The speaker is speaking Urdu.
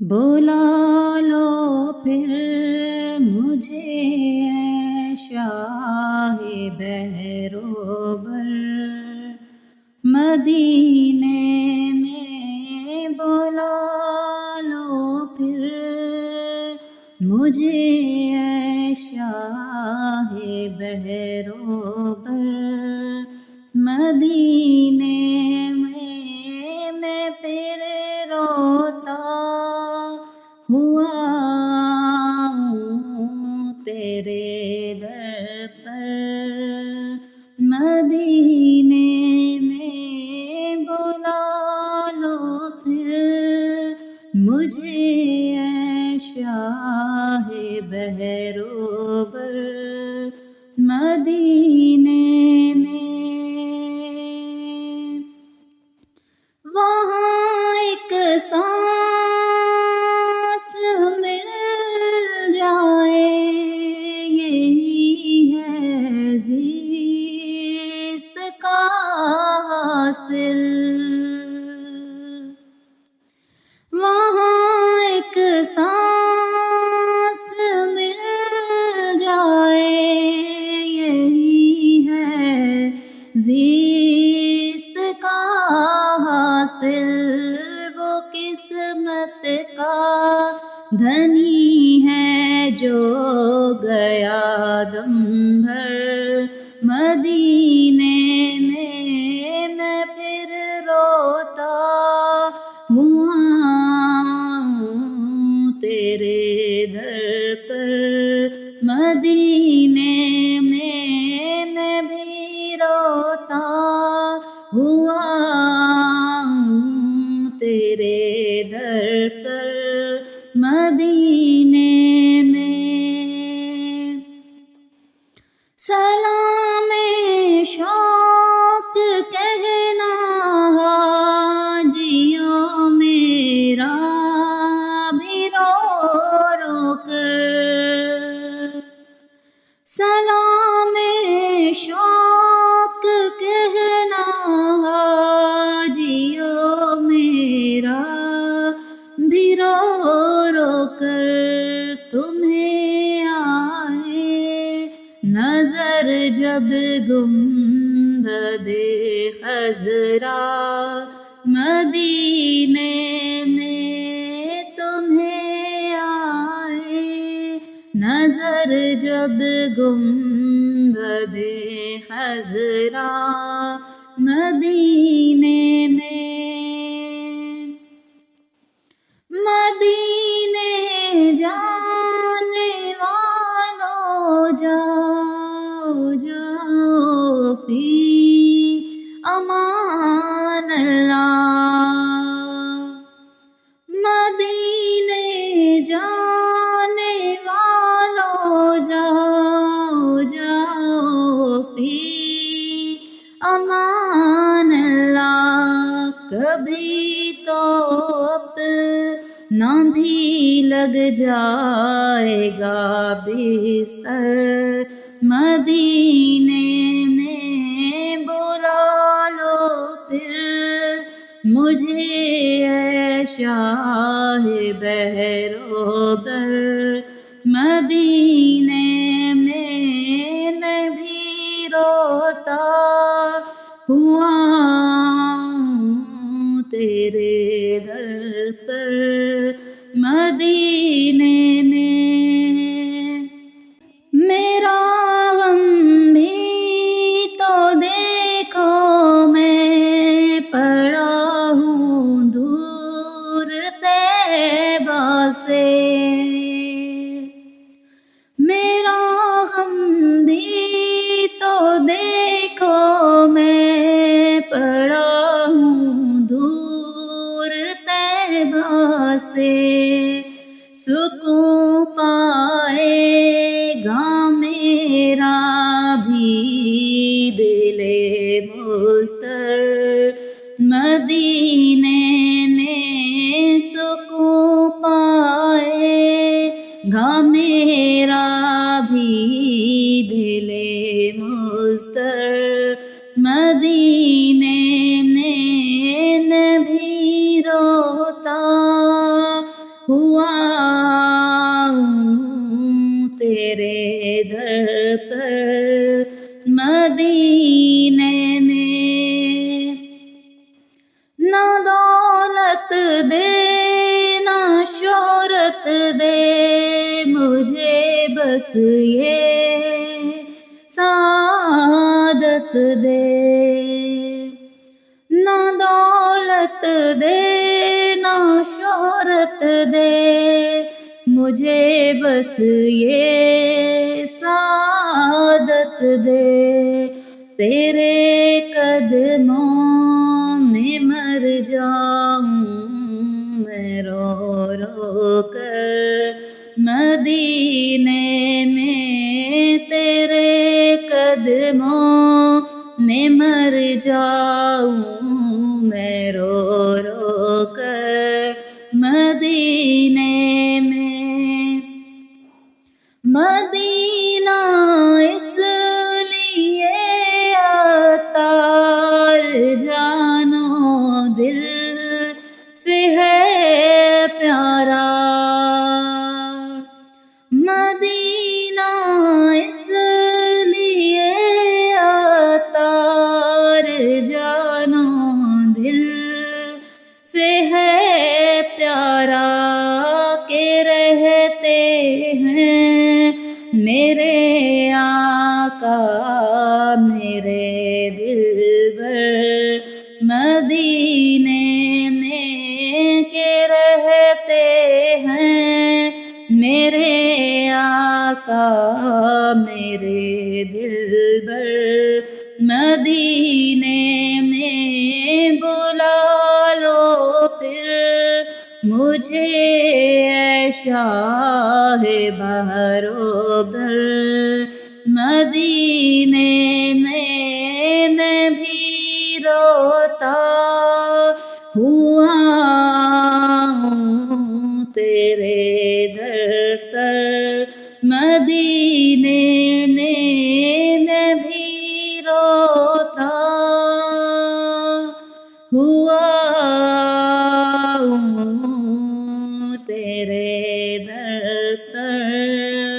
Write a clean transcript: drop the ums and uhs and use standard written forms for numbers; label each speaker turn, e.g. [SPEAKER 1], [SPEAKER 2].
[SPEAKER 1] بلا لو پھر مجھے اے شاہ بہروبر، مدینے میں بلا لو پھر مجھے اے شاہ بہروبر، مدینے میں پھر روتا ہوا ہوں تیرے در پر، مدینے میں بلا لو پھر مجھے اے شاہ بہروبر، مدینے میں وہاں ایک سانس مل جائے، یہی ہے زیست کا حاصل، وہاں ایک سانس مل جائے، یہی ہے زیست کا حاصل، وہ قسمت کا دھنی ہے جو گیا دم بھر، مدینے میں پھر روتا ہوا ہوں تیرے در پر، مدینے میں بھی روتا ہوا ہوں تیرے در پر، مدینے میں سلام شوق کہنا حاجیوں میرا بھی رو رو کر، سلام شوق کہنا حاجیوں میرا بھی رو رو کر، تمہیں آئے نظر جب گنبد خضرا، مدینے میں تمہیں آئے نظر جب گنبد خضرا، مدینے میں مدینے جانے والوں جاؤ جاؤ فی امان اللہ، مدینے جانے والوں جاؤ جاؤ فی امان اللہ، کبھی تو اپنا بھی لگ جائے گا بستر، مدینے میں بلا لو پھر مجھے اے شاہ بہروبر، مدینے میں بھی روتا ہوا ہوں تیرے در پر، مدینے میں میرا غم بھی تو دیکھو میں پڑا ہوں دور طیبہ سے، میرا غم بھی تو دیکھو میں پڑا ہوں دور طیبہ سے، سکون پائے گا میرا بھی دل مضطر، مدینے میں سکون پائے گا میرا بھی دل مضطر، مدینے میں بھی روتا ہوا ہوں تیرے در پر مدینے میں، نہ دولت دے نہ شہرت دے مجھے، بس یہ سعادت دے، نہ دولت دے نہ شہرت دے مجھے، بس یہ سعادت دے، تیرے قدموں میں مر جاؤں میں رو رو کر مدینے میں، تیرے قدموں میں مر جاؤں میں رو رو کر مدینے میں، مدینہ اس لیے عطار جانو دل سے ہے پیارا، مدینہ اس لیے عطار جانو دل سے ہے پیارا، کہ رہتے ہیں میرے آقا میرے دلبر مدینے میں، کہ رہتے ہیں میرے آقا میرے دلبر مدینے میں، بلا لو پھر مجھے اے شاہ بہر و بر مدینے میں بھی روتا ہوا ہوں تیرے در پر مدینے میں بھی روتا ہوا ہوں تیرے در پر